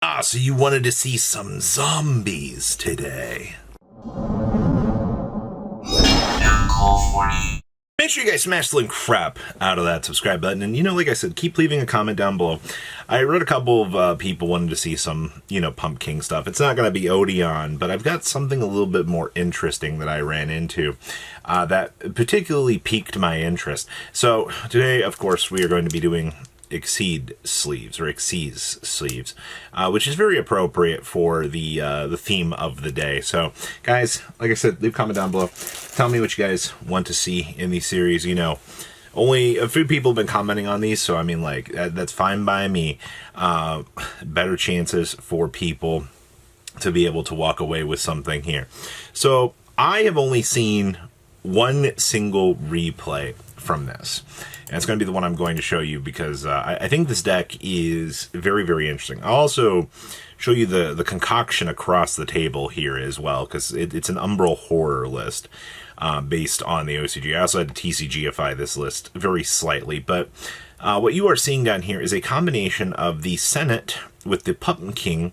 So you wanted to see some zombies today. Make sure you guys smash the living crap out of that subscribe button. And, like I said, keep leaving a comment down below. I read a couple of people wanting to see some, Pumpkin stuff. It's not going to be Odeon, but I've got something a little bit more interesting that I ran into that particularly piqued my interest. So today, of course, we are going to be doing Exceed sleeves, or Exceeds sleeves, which is very appropriate for the theme of the day. So, guys, like I said, leave a comment down below. Tell me what you guys want to see in these series. Only a few people have been commenting on these, so I mean, like, that's fine by me. Better chances for people to be able to walk away with something here. So, I have only seen one single replay from this, and it's going to be the one I'm going to show you because I think this deck is very, very interesting. I'll also show you the concoction across the table here as well, because it's an Umbral horror list based on the OCG. I also had to TCGify this list very slightly, but what you are seeing down here is a combination of the Senate with the Pumpkin King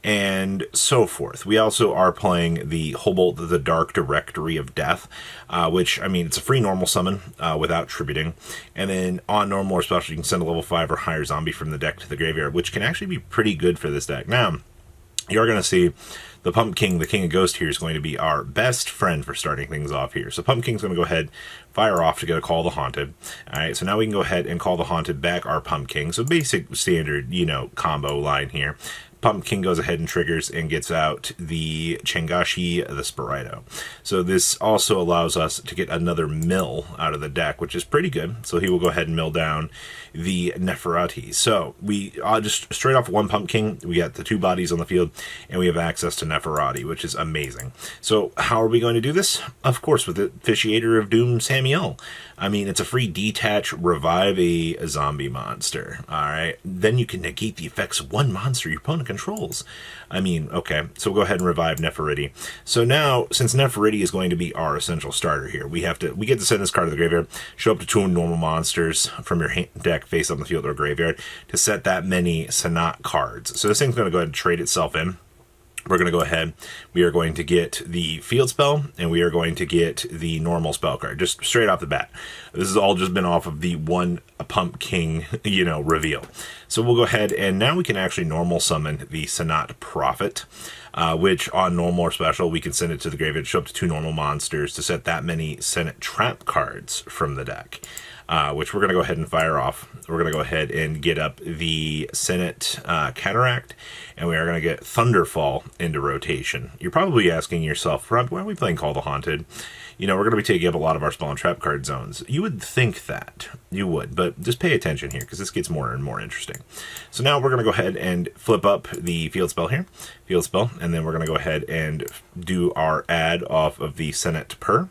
and so forth. We also are playing the Hobalt the Dark Directory of Death, which, I mean, it's a free normal summon without tributing. And then on normal or special, you can send a level 5 or higher zombie from the deck to the graveyard, which can actually be pretty good for this deck. Now, you're going to see the Pumpkin King, the King of Ghost here, is going to be our best friend for starting things off here. So Pumpkin King's going to go ahead, fire off to get a Call the Haunted. All right, so now we can go ahead and Call the Haunted back our Pumpkin. So basic standard, combo line here. Pumpkin goes ahead and triggers and gets out the Changashi, the Spirito. So this also allows us to get another mill out of the deck, which is pretty good. So he will go ahead and mill down the Neferati. So we just straight off one Pumpkin, we got the two bodies on the field, and we have access to Neferati, which is amazing. So how are we going to do this? Of course, with the Officiator of Doom, Samuel. I mean, it's a free detach, revive a zombie monster. All right, then you can negate the effects of one monster your opponent controls. I mean, okay, so we'll go ahead and revive Neferati. So now, since Neferati is going to be our essential starter here, we get to send this card to the graveyard, show up to 2 normal monsters from your deck face on the field or graveyard to set that many Sanat cards. So this thing's going to go ahead and trade itself in. We're going to go ahead, we are going to get the field spell, and we are going to get the normal spell card, just straight off the bat. This has all just been off of the one Pumpkin, reveal. So we'll go ahead, and now we can actually normal summon the Sanat Prophet, which on normal or special, we can send it to the graveyard, show up to 2 normal monsters to set that many Senate trap cards from the deck. Which we're going to go ahead and fire off. We're going to go ahead and get up the Senate Cataract, and we are going to get Thunderfall into rotation. You're probably asking yourself, Rob, why are we playing Call the Haunted? We're going to be taking up a lot of our spell and trap card zones. You would think that. You would, but just pay attention here, because this gets more and more interesting. So now we're going to go ahead and flip up the field spell here. Field spell, and then we're going to go ahead and do our add off of the Senate Per.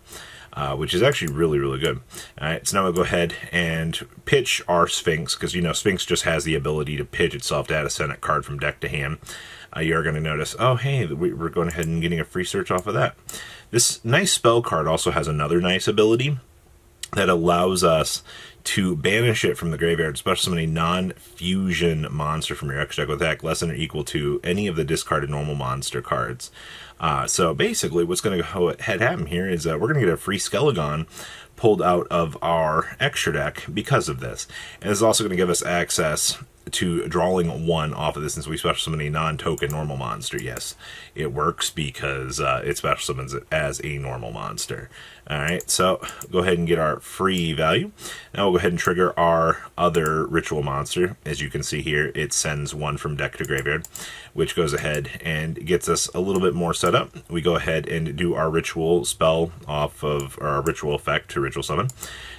Which is actually really, really good. All right, so now we'll go ahead and pitch our Sphinx, because, Sphinx just has the ability to pitch itself to add a Senate card from deck to hand. You're going to notice, oh, hey, we're going ahead and getting a free search off of that. This nice spell card also has another nice ability that allows us to banish it from the graveyard, special summon a non-fusion monster from your extra deck with attack less than or equal to any of the discarded normal monster cards. So basically, what's going to go ahead happen here is we're going to get a free Skelegon pulled out of our extra deck because of this. And it's also going to give us access to drawing 1 off of this, since we special summon a non-token normal monster. Yes, it works because it special summons it as a normal monster. Alright, so go ahead and get our free value. Now we'll go ahead and trigger our other ritual monster. As you can see here, it sends 1 from deck to graveyard, which goes ahead and gets us a little bit more set up. We go ahead and do our ritual spell off of our ritual effect to ritual summon.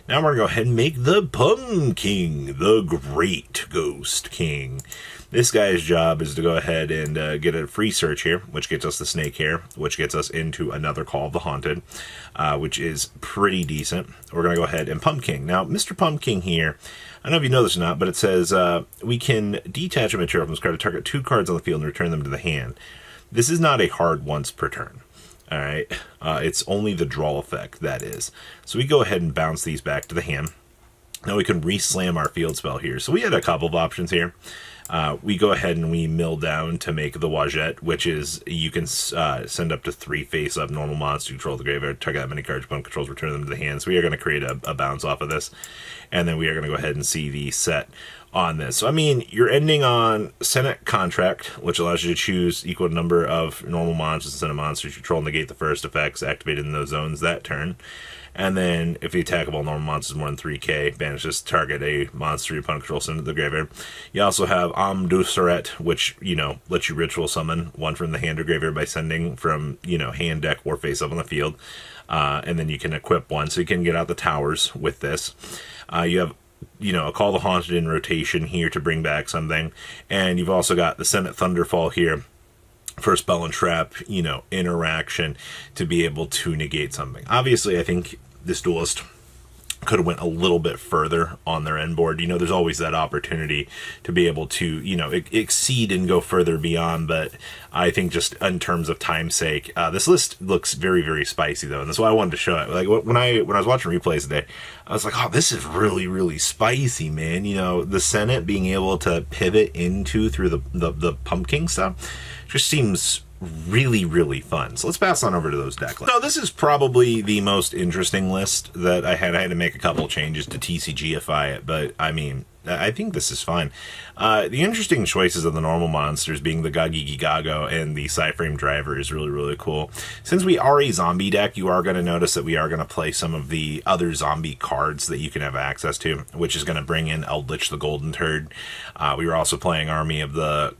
Now we're going to go ahead and make the Pumpkin, the Great Ghost King. This guy's job is to go ahead and get a free search here, which gets us the Snake Hair, which gets us into another Call of the Haunted, which is pretty decent. We're going to go ahead and Pumpkin. Now, Mr. Pumpkin here, I don't know if you know this or not, but it says we can detach a material from this card to target 2 cards on the field and return them to the hand. This is not a hard once per turn. All right, it's only the draw effect that is. So we go ahead and bounce these back to the hand. Now we can re-slam our field spell here. So we had a couple of options here. we go ahead and we mill down to make the Wajette, which is you can send up to 3 face-up normal monsters to control the graveyard, target that many cards opponent controls, return them to the hand. So we are going to create a bounce off of this, and then we are going to go ahead and see the set on this. So, I mean, you're ending on Senate Contract, which allows you to choose equal number of normal monsters and Senate monsters you control, negate the first effects activated in those zones that turn. And then, if the attack of all normal monsters is more than 3k, banish this target a monster your opponent controls into the graveyard. You also have Amdusaret, which, you know, lets you ritual summon one from the hand or graveyard by sending from, you know, hand, deck, or face up on the field. And then you can equip one, so you can get out the towers with this. You have, you know, a Call the Haunted in rotation here to bring back something. And you've also got the Senate Thunderfall here for spell and trap, you know, interaction to be able to negate something. Obviously, I think this duelist could have went a little bit further on their end board. You know, there's always that opportunity to be able to, you know, exceed and go further beyond. But I think just in terms of time's sake, this list looks very, very spicy though. And that's why I wanted to show it. Like when I was watching replays today, I was like, oh, this is really, really spicy, man. You know, the Senate being able to pivot into through the pumpkin stuff just seems really, really fun. So let's pass on over to those deck lists. So this is probably the most interesting list that I had. I had to make a couple changes to TCGify it, but I mean, I think this is fine. The interesting choices of the normal monsters being the Gagigago and the Psyframe Driver is really, really cool. Since we are a zombie deck, you are going to notice that we are going to play some of the other zombie cards that you can have access to, which is going to bring in Eldritch the Golden Turd. We were also playing Army of the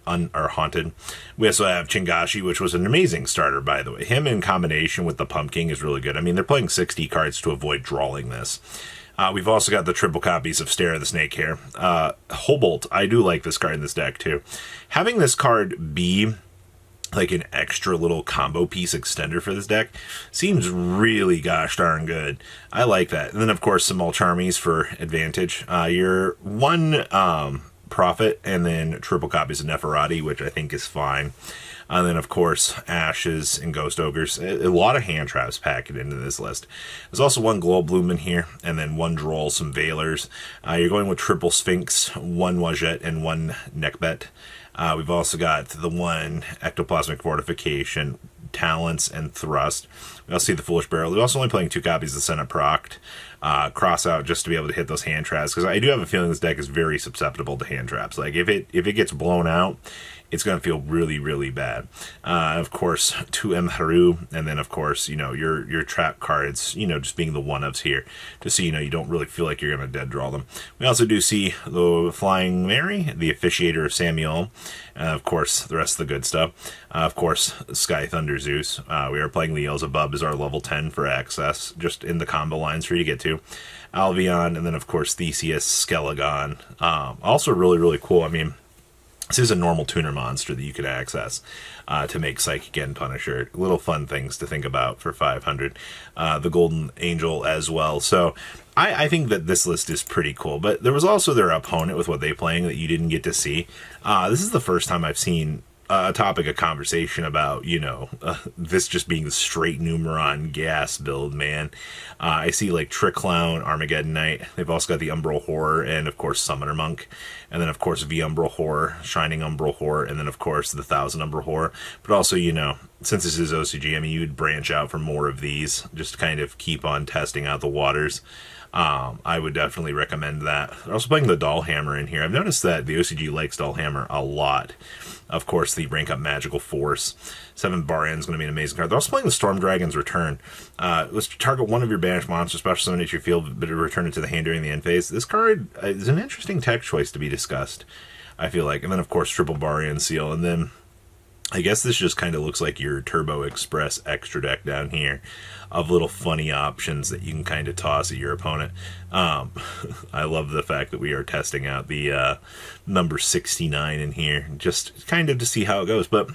Haunted. We also have Chingashi, which was an amazing starter, by the way. Him in combination with the Pumpkin is really good. I mean, they're playing 60 cards to avoid drawing this. We've also got the triple copies of Stare the Snake Hair. Hobolt, I do like this card in this deck, too. Having this card be like an extra little combo piece extender for this deck seems really gosh darn good. I like that. And then, of course, some Mulcharmies for advantage. Your one Prophet, and then triple copies of Neferati, which I think is fine. And then, of course, Ashes and Ghost Ogres. A lot of hand traps packed into this list. There's also one Glow Bloom in here, and then one Droll, some Veilers. You're going with triple Sphinx, one Wajette, and one Neckbet. We've also got the one Ectoplasmic Fortification, Talents, and Thrust. We also see the Foolish Barrel. We're also only playing 2 copies of the Senate Proct. Cross out just to be able to hit those hand traps, because I do have a feeling this deck is very susceptible to hand traps. Like if it gets blown out, it's going to feel really, really bad. Of course, 2 Haru, and then of course, you know, your trap cards, you know, just being the one-ofs here, just so you know you don't really feel like you're going to dead draw them. We also do see the Flying Mary, the Officiator of Samuel, and of course the rest of the good stuff. Of course, Sky Thunder Zeus. We are playing the Beelzebub as our level 10 for access, just in the combo lines for you to get to. Albion, and then of course Theseus, Skelegon. Also really, really cool. I mean, this is a normal tuner monster that you could access to make Psychic End Punisher. Little fun things to think about for 500. The Golden Angel as well. So I think that this list is pretty cool. But there was also their opponent with what they playing that you didn't get to see. This is the first time I've seen a topic of conversation about, you know, this just being the straight Numeron gas build, man. I see like Trick Clown, Armageddon Knight. They've also got the Umbral Horror, and of course Summoner Monk, and then of course V Umbral Horror, Shining Umbral Horror, and then of course the Thousand Umbral Horror. But also, you know, since this is OCG, I mean, you'd branch out for more of these, just to kind of keep on testing out the waters. I would definitely recommend that. They're also playing the Dollhammer in here. I've noticed that the OCG likes Dollhammer a lot. Of course, the rank up Magical Force. 7 Barian is going to be an amazing card. They're also playing the Storm Dragon's Return. Let's target one of your banished monsters, special summon it to your field, but return it to the hand during the end phase. This card is an interesting tech choice to be discussed, I feel like. And then, of course, triple Barian Seal. And then I guess this just kind of looks like your Turbo Express extra deck down here of little funny options that you can kind of toss at your opponent. I love the fact that we are testing out the number 69 in here, just kind of to see how it goes. But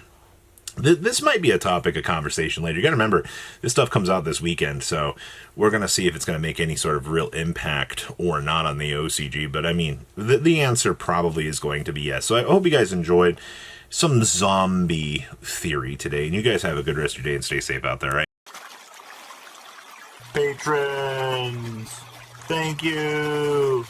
this might be a topic of conversation later. You got to remember, this stuff comes out this weekend, so we're going to see if it's going to make any sort of real impact or not on the OCG. But I mean, the answer probably is going to be yes. So I hope you guys enjoyed some zombie theory today, and you guys have a good rest of your day and stay safe out there, right? Patrons, thank you.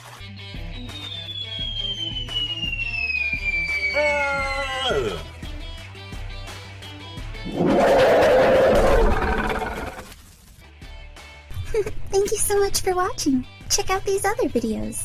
Thank you so much for watching. Check out these other videos.